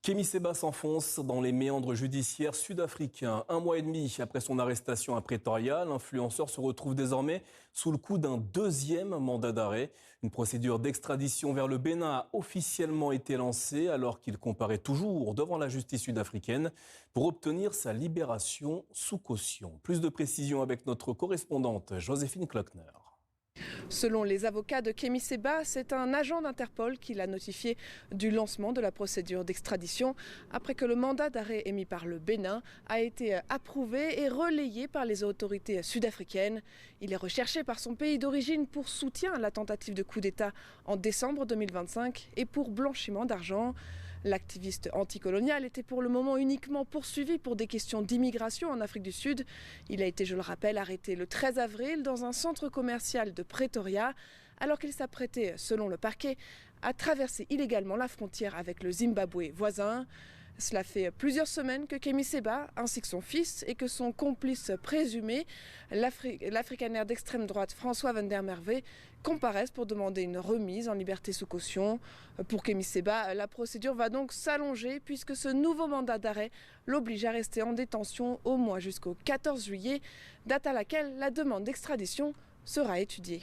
Kémy Séba s'enfonce dans les méandres judiciaires sud-africains. 1 mois et demi après son arrestation à Pretoria, l'influenceur se retrouve désormais sous le coup d'un deuxième mandat d'arrêt. Une procédure d'extradition vers le Bénin a officiellement été lancée alors qu'il comparaît toujours devant la justice sud-africaine pour obtenir sa libération sous caution. Plus de précisions avec notre correspondante Joséphine Klockner. Selon les avocats de Kémy Séba, c'est un agent d'Interpol qui l'a notifié du lancement de la procédure d'extradition après que le mandat d'arrêt émis par le Bénin a été approuvé et relayé par les autorités sud-africaines. Il est recherché par son pays d'origine pour soutien à la tentative de coup d'État en décembre 2025 et pour blanchiment d'argent. L'activiste anticolonial était pour le moment uniquement poursuivi pour des questions d'immigration en Afrique du Sud. Il a été, je le rappelle, arrêté le 13 avril dans un centre commercial de Pretoria, alors qu'il s'apprêtait, selon le parquet, à traverser illégalement la frontière avec le Zimbabwe voisin. Cela fait plusieurs semaines que Kémy Séba, ainsi que son fils et que son complice présumé, l'Afrikaner d'extrême droite François van der Merwe, comparaissent pour demander une remise en liberté sous caution. Pour Kémy Séba, la procédure va donc s'allonger puisque ce nouveau mandat d'arrêt l'oblige à rester en détention au moins jusqu'au 14 juillet, date à laquelle la demande d'extradition sera étudiée.